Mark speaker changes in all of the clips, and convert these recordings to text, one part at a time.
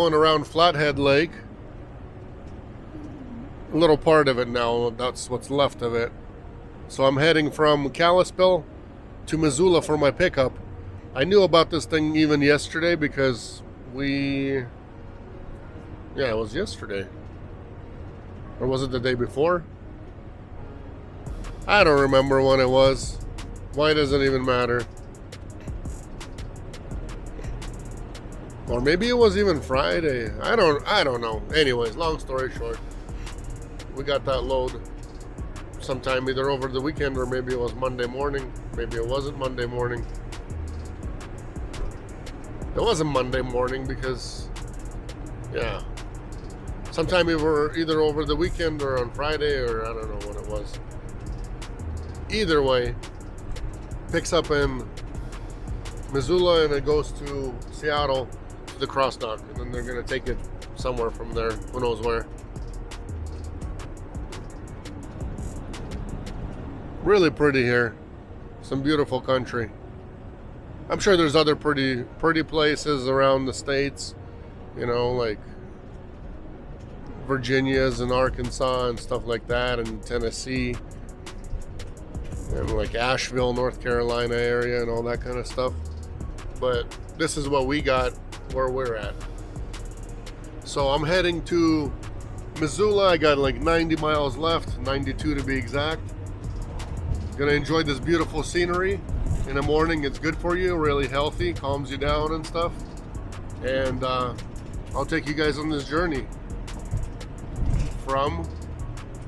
Speaker 1: going around Flathead Lake. A little part of it now, that's what's left of it. So I'm heading from Kalispell to Missoula for my pickup. I knew about this thing even yesterday because it was yesterday. Or was it the day before? I don't remember when it was. Why does it even matter? Or maybe it was even Friday. I don't know. Anyways, long story short, we got that load sometime either over the weekend or maybe it was Monday morning. Maybe it wasn't Monday morning. It wasn't Monday morning because, yeah, sometime either over the weekend or on Friday or I don't know what it was. Either way, picks up in Missoula and it goes to Seattle to the cross dock, and then they're going to take it somewhere from there, who knows where. Really pretty here. Some beautiful country. I'm sure there's other pretty places around the states, you know, like Virginia's and Arkansas and stuff like that, and Tennessee, and like Asheville, North Carolina area and all that kind of stuff. But this is what we got where we're at. So I'm heading to Missoula. I got like 90 miles left, 92 to be exact. Gonna enjoy this beautiful scenery. In the morning, it's good for you, really healthy, calms you down and stuff. And I'll take you guys on this journey from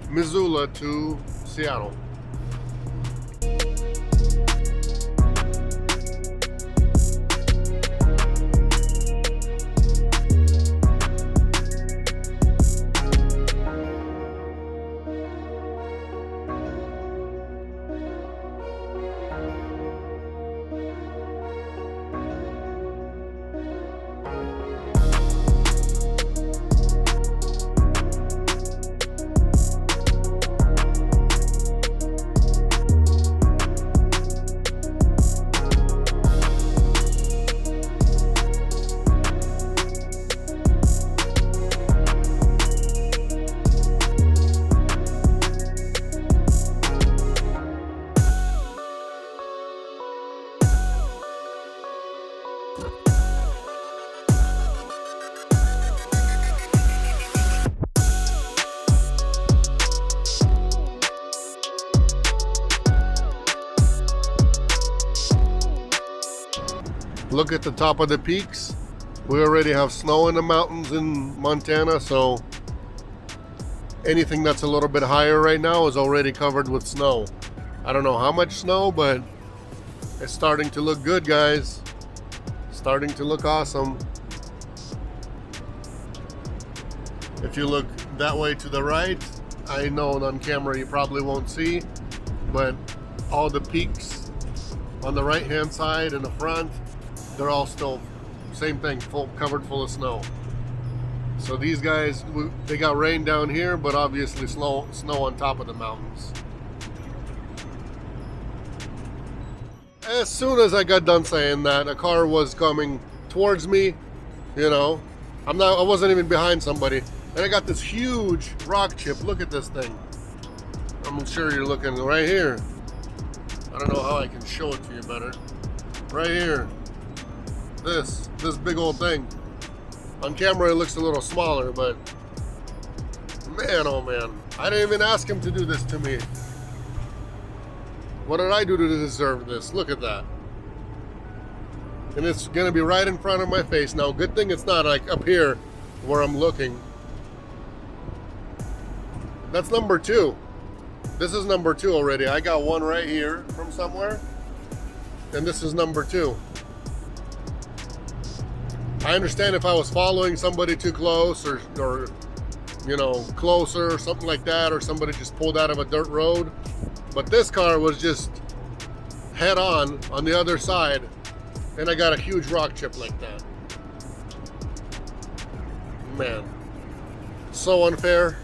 Speaker 1: Missoula to Seattle. Look at the top of the peaks. We already have snow in the mountains in Montana, so anything that's a little bit higher right now is already covered with snow. I don't know how much snow, but it's starting to look good, guys. Starting to look awesome. If you look that way to the right, I know on camera you probably won't see, but all the peaks on the right hand side and the front, they're all still same thing, covered full of snow. So these guys, they got rain down here, but obviously snow on top of the mountains. As soon as I got done saying that, a car was coming towards me. You know, I wasn't even behind somebody, and I got this huge rock chip. Look at this thing. I'm sure you're looking right here. I don't know how I can show it to you better. Right here. This big old thing. On camera it looks a little smaller, but man, oh man, I didn't even ask him to do this to me. What did I do to deserve this? Look at that. And it's gonna be right in front of my face. Now, good thing it's not like up here where I'm looking. That's number 2. This is number 2 already. I got one right here from somewhere, and this is number 2. I understand if I was following somebody too close or you know, closer or something like that, or somebody just pulled out of a dirt road. But this car was just head on the other side, and I got a huge rock chip like that. Man, so unfair.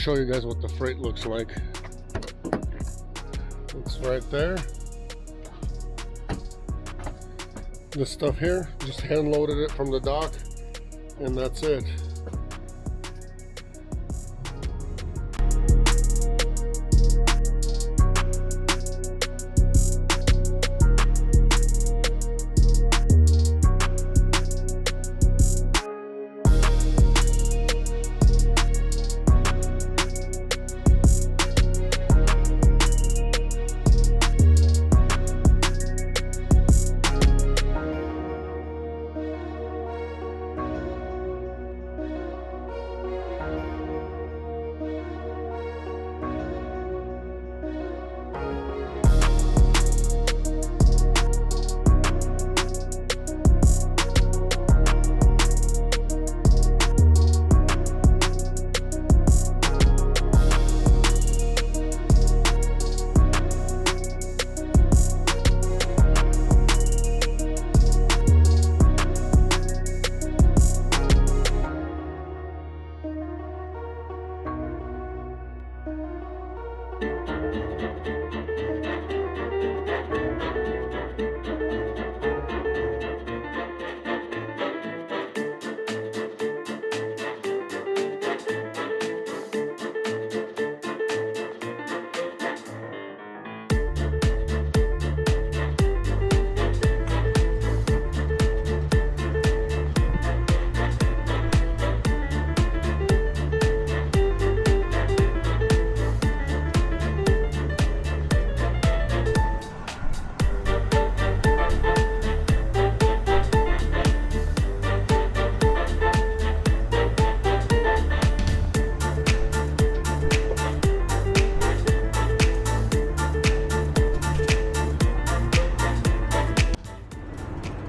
Speaker 1: show you guys what the freight looks like. It's right there. This stuff here, just hand loaded it from the dock, and that's it.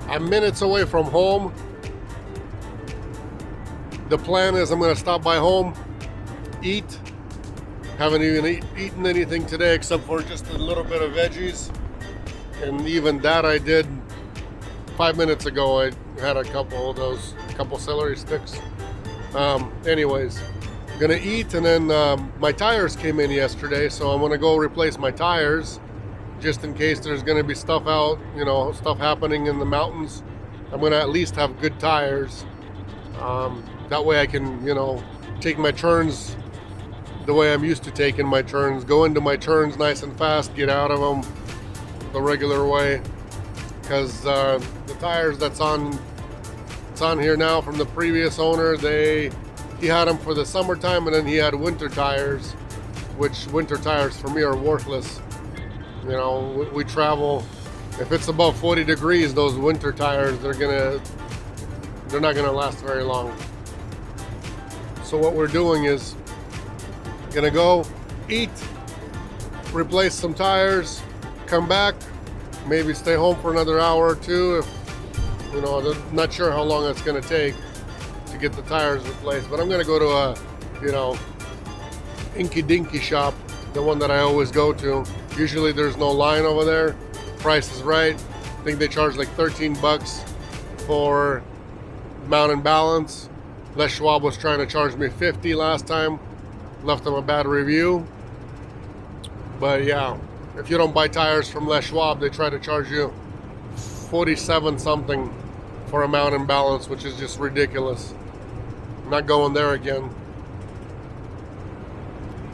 Speaker 1: I'm minutes away from home. The plan is I'm going to stop by home, eat. Haven't even eaten anything today except for just a little bit of veggies. And even that I did 5 minutes ago. I had a couple of those, couple celery sticks. Anyways, gonna eat, and then my tires came in yesterday, so I'm gonna go replace my tires just in case there's gonna be stuff out, stuff happening in the mountains. I'm gonna at least have good tires. That way I can, take my turns the way I'm used to taking my turns, go into my turns nice and fast, get out of them the regular way. Because the tires it's on here now from the previous owner, he had them for the summertime, and then he had winter tires, which winter tires for me are worthless. We travel, if it's above 40 degrees, those winter tires, they're not gonna last very long. So what we're doing is gonna go eat, replace some tires, come back, maybe stay home for another hour or two. I'm not sure how long it's gonna take to get the tires replaced, but I'm gonna go to a, inky dinky shop, the one that I always go to. Usually there's no line over there. Price is right. I think they charge like 13 bucks for mount and balance. Les Schwab was trying to charge me 50 last time. Left them a bad review. But yeah, if you don't buy tires from Les Schwab, they try to charge you 47 something for a mount and balance, which is just ridiculous. I'm not going there again.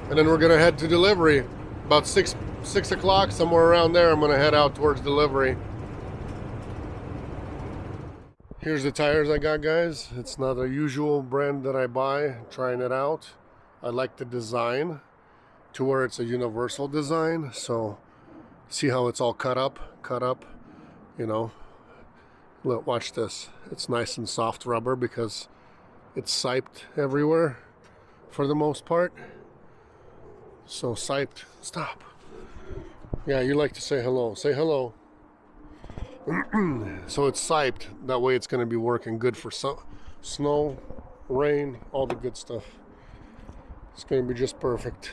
Speaker 1: And then we're gonna head to delivery. About 6 o'clock, somewhere around there, I'm gonna head out towards delivery. Here's the tires I got, guys. It's not a usual brand that I buy. Trying it out. I like the design to where it's a universal design. So see how it's all cut up. Look, watch this. It's nice and soft rubber because it's siped everywhere for the most part. So siped. Stop. Yeah, you like to say hello. Say hello. So it's siped. That way it's going to be working good for snow, rain, all the good stuff. It's going to be just perfect.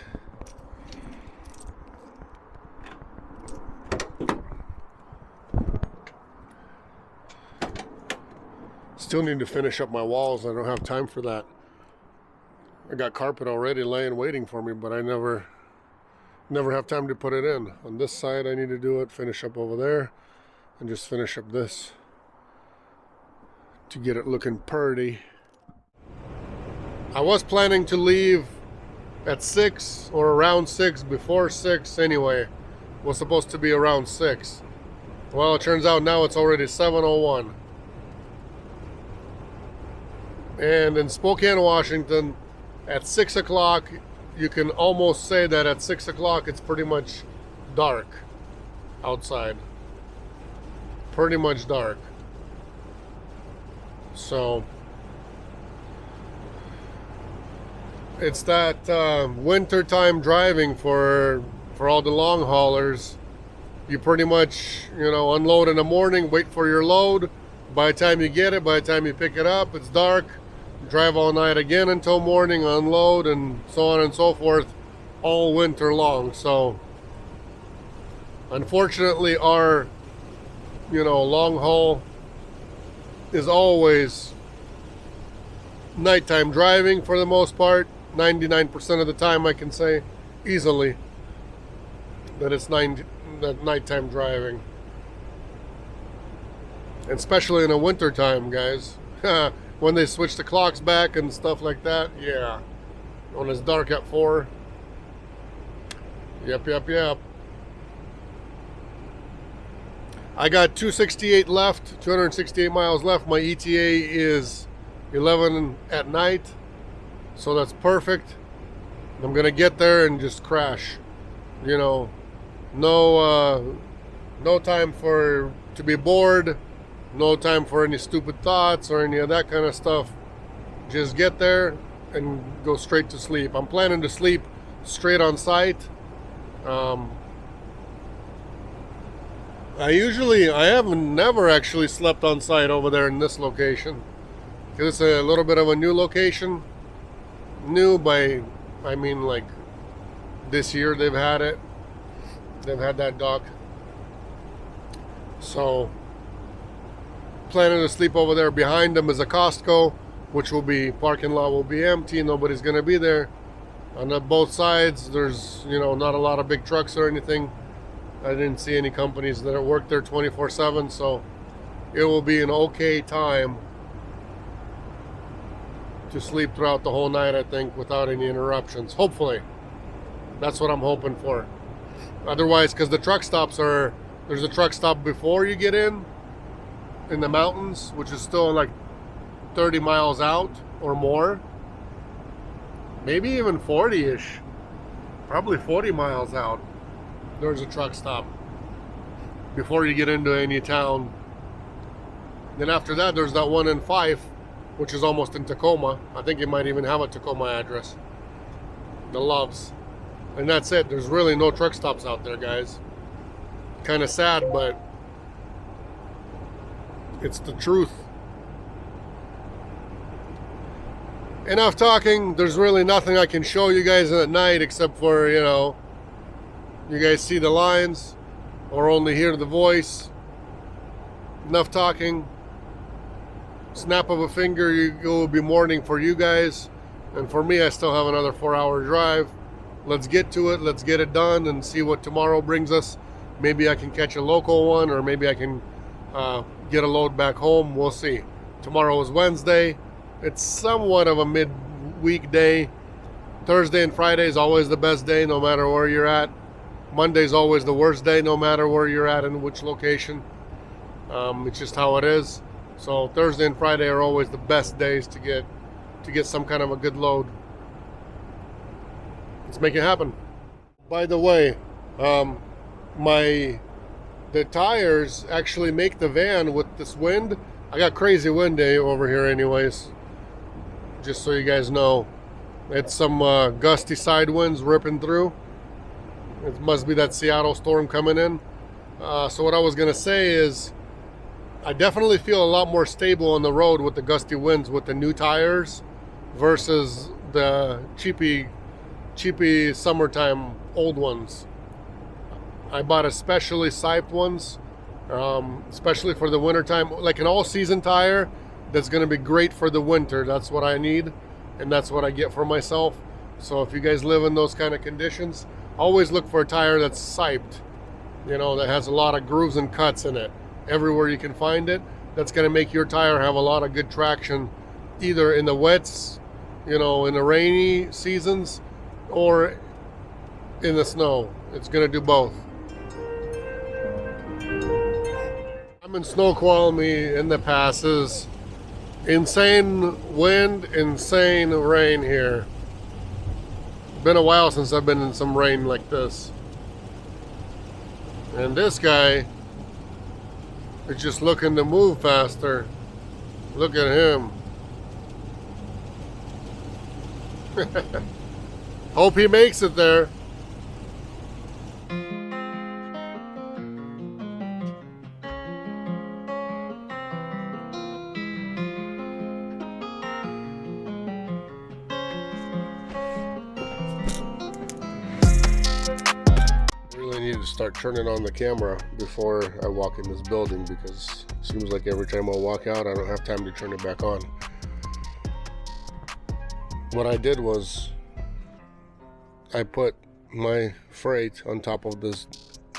Speaker 1: Still need to finish up my walls. I don't have time for that. I got carpet already laying waiting for me, but I never have time to put it in. On this side I need to do it, finish up over there, and just finish up this to get it looking pretty. I was planning to leave at 6 or around 6, before 6 anyway. Was supposed to be around 6. Well, it turns out now it's already 7:01. And in Spokane, Washington, at 6 o'clock, you can almost say that at 6 o'clock it's pretty much dark outside. Pretty much dark. So it's that winter time driving for all the long haulers. You pretty much, unload in the morning, wait for your load. By the time you get it, by the time you pick it up, it's dark. Drive all night again until morning, unload, and so on and so forth, all winter long. So unfortunately, our long haul is always nighttime driving for the most part. 99% of the time I can say easily that it's nighttime driving. And especially in the winter time, guys. When they switch the clocks back and stuff like that, yeah. When it's dark at 4. Yep. I got 268 miles left. My ETA is 11 at night. So that's perfect. I'm gonna get there and just crash. No time to be bored. No time for any stupid thoughts or any of that kind of stuff. Just get there and go straight to sleep. I'm planning to sleep straight on site. I have never actually slept on site over there in this location, because it's a little bit of a new location. New I mean like this year they've had it. They've had that dock. So planning to sleep over there. Behind them is a Costco, which parking lot will be empty. Nobody's gonna be there. On both sides there's not a lot of big trucks or anything. I didn't see any companies that work there 24/7, so it will be an okay time to sleep throughout the whole night, I think, without any interruptions. Hopefully. That's what I'm hoping for. Otherwise, because the truck stops there's a truck stop before you get in the mountains, which is still like 30 miles out or more. Maybe even 40-ish. Probably 40 miles out. There's a truck stop before you get into any town. Then after that, there's that one in Fife, which is almost in Tacoma. I think it might even have a Tacoma address. The Loves. And that's it. There's really no truck stops out there, guys. Kind of sad, but it's the truth. Enough talking. There's really nothing I can show you guys at night except for, you guys see the lines or only hear the voice. Enough talking. Snap of a finger, it will be morning for you guys. And for me, I still have another 4-hour drive. Let's get to it. Let's get it done and see what tomorrow brings us. Maybe I can catch a local one, or maybe I can get a load back home. We'll see. Tomorrow is Wednesday. It's somewhat of a mid-week day. Thursday and Friday is always the best day, no matter where you're at. Monday's always the worst day, no matter where you're at and which location. It's just how it is. So Thursday and Friday are always the best days to get some kind of a good load. Let's make it happen. By the way, the tires actually make the van with this wind. I got crazy wind day over here anyways, just so you guys know. It's some gusty side winds ripping through. It must be that Seattle storm coming in. So what I was gonna say is, I definitely feel a lot more stable on the road with the gusty winds with the new tires versus the cheapy summertime old ones. I bought especially siped ones, especially for the winter time, like an all-season tire that's going to be great for the winter. That's what I need. and that's what I get for myself. So if you guys live in those kind of conditions, always look for a tire that's siped, you know, that has a lot of grooves and cuts in it. Everywhere you can find it, that's going to make your tire have a lot of good traction, either in the wets, you know, in the rainy seasons, or in the snow. It's going to do both. I'm in Snoqualmie in the passes. Insane wind, insane rain here. Been a while since I've been in some rain like this. And this guy is just looking to move faster. Look at him. Hope he makes it there. Really need to start turning on the camera before I walk in this building, because it seems like every time I walk out I don't have time to turn it back on. What I did was I put my freight on top of this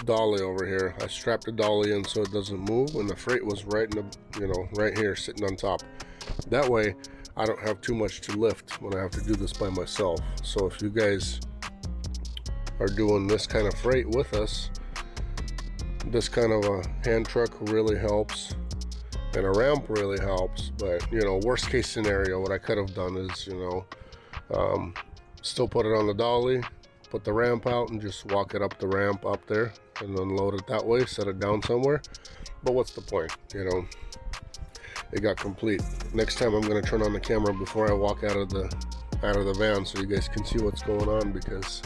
Speaker 1: dolly over here. I strapped the dolly in so it doesn't move, and the freight was right in the, you know, right here sitting on top. That way I don't have too much to lift when I have to do this by myself. So if you guys are doing this kind of freight with us, this kind of a hand truck really helps, and a ramp really helps. But, you know, worst case scenario, what I could have done is, you know, still put it on the dolly, put the ramp out, and just walk it up the ramp up there and unload it that way, set it down somewhere. But what's the point, you know? It got complete. Next time I'm going to turn on the camera before I walk out of the van so you guys can see what's going on, because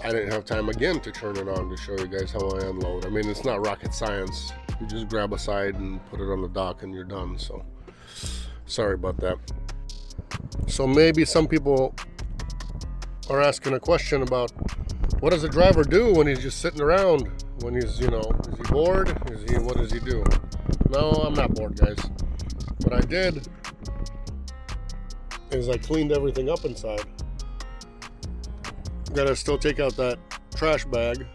Speaker 1: I didn't have time again to turn it on to show you guys how I unload. I mean, it's not rocket science. You just grab a side and put it on the dock and you're done. So sorry about that. So maybe some people are asking a question about, what does a driver do when he's just sitting around? When he's, you know, is he bored? What does he do? No, I'm not bored, guys. What I did is I cleaned everything up inside. Gotta still take out that trash bag.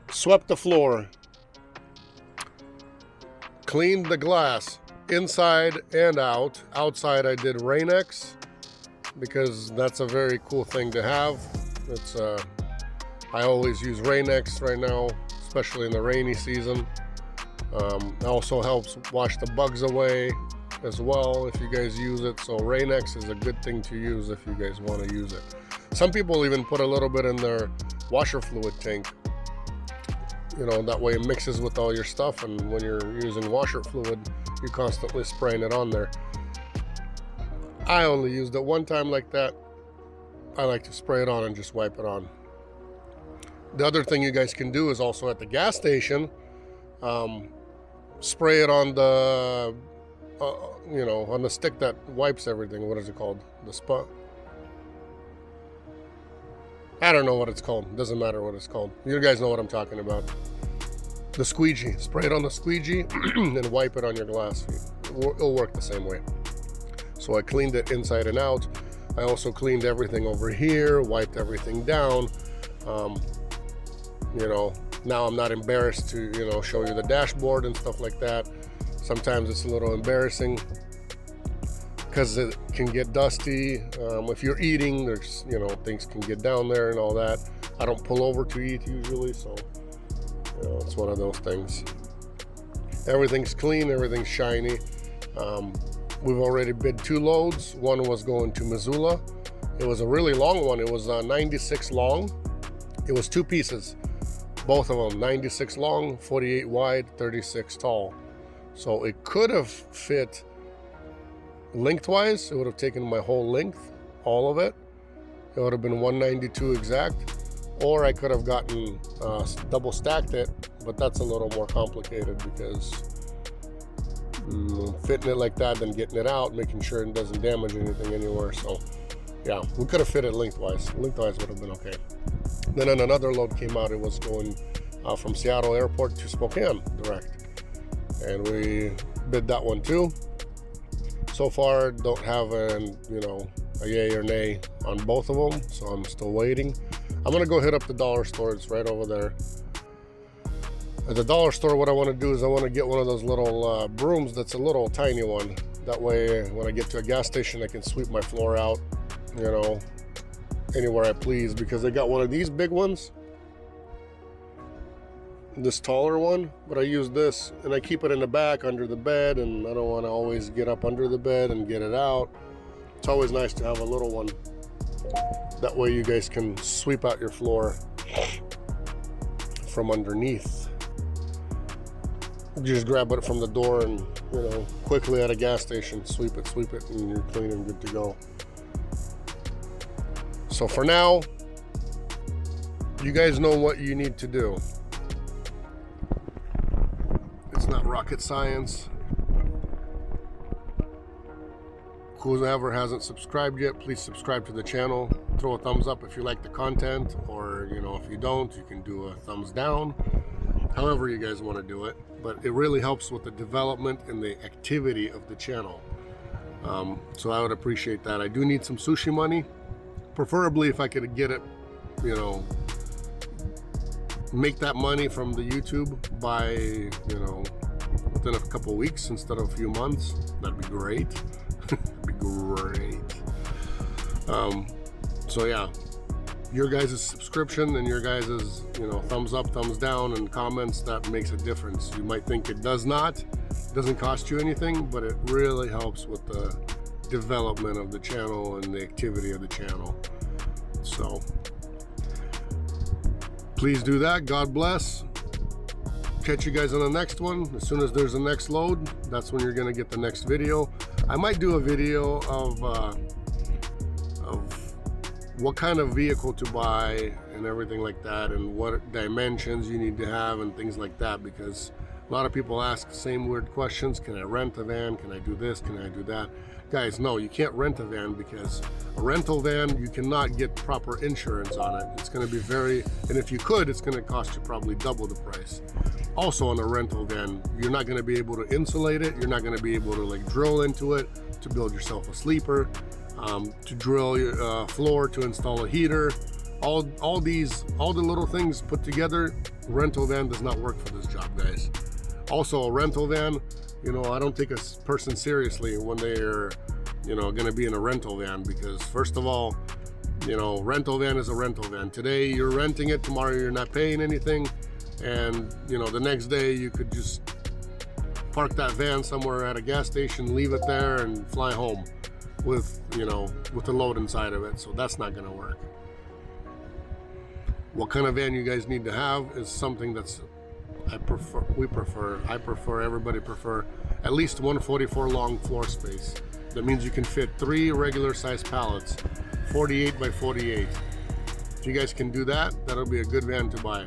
Speaker 1: Swept the floor. Cleaned the glass inside and out. Outside I did Rain-X, because that's a very cool thing to have. It's I always use Rain-X right now, especially in the rainy season. It also helps wash the bugs away as well if you guys use it. So Rain-X is a good thing to use if you guys want to use it. Some people even put a little bit in their washer fluid tank, you know, that way it mixes with all your stuff, and when you're using washer fluid you're constantly spraying it on there. I only used it one time like that. I like to spray it on and just wipe it on. The other thing you guys can do is also at the gas station, spray it on the you know, on the stick that wipes everything. What is it called? The spot? I don't know what it's called. Doesn't matter what it's called. You guys know what I'm talking about. The squeegee. Spray it on the squeegee and wipe it on your glass. It'll work the same way. So I cleaned it inside and out. I also cleaned everything over here, wiped everything down. You know, now I'm not embarrassed to, you know, show you the dashboard and stuff like that. Sometimes it's a little embarrassing because it can get dusty. If you're eating, there's, you know, things can get down there and all that. I don't pull over to eat usually, so, you know, it's one of those things. Everything's clean, everything's shiny. We've already bid 2 loads. One was going to Missoula. It was a really long one. It was 96 long. It was 2 pieces, both of them 96 long, 48 wide, 36 tall. So it could have fit lengthwise. It would have taken my whole length, all of it. It would have been 192 exact, or I could have gotten double stacked it, but that's a little more complicated because fitting it like that, then getting it out, making sure it doesn't damage anything anywhere. So yeah, we could have fit it lengthwise. Lengthwise would have been okay. Then another load came out. It was going from Seattle Airport to Spokane direct, and we bid that one too. So far, don't have a yay or nay on both of them, so I'm still waiting. I'm gonna go hit up the dollar store. It's right over there. At the dollar store, what I want to do is I want to get one of those little brooms that's a little tiny one. That way, when I get to a gas station, I can sweep my floor out, anywhere I please, because they got one of these big ones, this taller one, but I use this and I keep it in the back under the bed, and I don't want to always get up under the bed and get it out. It's always nice to have a little one. That way you guys can sweep out your floor from underneath. You just grab it from the door and, quickly at a gas station, sweep it, and you're clean and good to go. So for now, you guys know what you need to do. It's not rocket science. Whoever hasn't subscribed yet, please subscribe to the channel. Throw a thumbs up if you like the content, or if you don't, you can do a thumbs down. However you guys want to do it, but it really helps with the development and the activity of the channel. So I would appreciate that. I do need some sushi money, preferably if I could get it, make that money from the YouTube by, within a couple weeks instead of a few months. That'd be great. That'd be great. So yeah, your guys' subscription and your guys' thumbs up, thumbs down, and comments, that makes a difference. You might think it does not. It doesn't cost you anything, but it really helps with the development of the channel and the activity of the channel. So please do that. God bless. Catch you guys on the next one. As soon as there's a next load, that's when you're gonna get the next video. I might do a video of what kind of vehicle to buy and everything like that, and what dimensions you need to have and things like that, because a lot of people ask the same weird questions. Can I rent a van? Can I do this? Can I do that? Guys, no, you can't rent a van, because a rental van, you cannot get proper insurance on it. It's going to be and if you could, it's going to cost you probably double the price. Also on a rental van, you're not going to be able to insulate it. You're not going to be able to drill into it to build yourself a sleeper, to drill your floor, to install a heater. All the little things put together, rental van does not work for this job, guys. Also, a rental van, I don't take a person seriously when they're, going to be in a rental van, because first of all, rental van is a rental van. Today you're renting it, tomorrow you're not paying anything, and the next day you could just park that van somewhere at a gas station, leave it there, and fly home with the load inside of it. So that's not going to work. What kind of van you guys need to have is something that's everybody prefer at least 144 long floor space. That means you can fit 3 regular size pallets, 48 by 48. If you guys can do that, that'll be a good van to buy.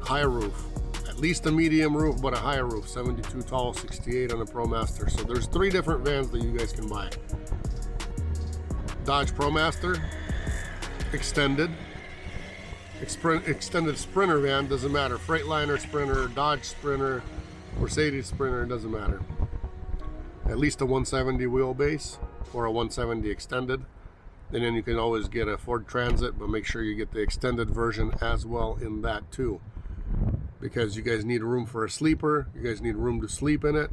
Speaker 1: High roof, at least a medium roof, but a high roof, 72 tall, 68 on a ProMaster. So there's 3 different vans that you guys can buy. Dodge ProMaster, extended Sprinter van, doesn't matter. Freightliner Sprinter, Dodge Sprinter, Mercedes Sprinter, doesn't matter. At least a 170 wheelbase or a 170 extended. And then you can always get a Ford Transit, but make sure you get the extended version as well in that too. Because you guys need room for a sleeper, you guys need room to sleep in it,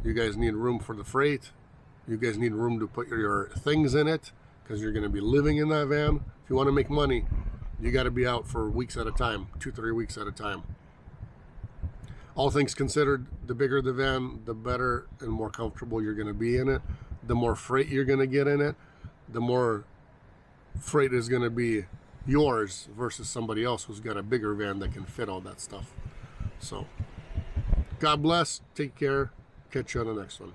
Speaker 1: you guys need room for the freight, you guys need room to put your things in it, because you're going to be living in that van. If you want to make money, you got to be out for weeks at a time, 2-3 weeks at a time. All things considered, the bigger the van, the better and more comfortable you're going to be in it. The more freight you're going to get in it, the more freight is going to be yours versus somebody else who's got a bigger van that can fit all that stuff. So, God bless, take care, catch you on the next one.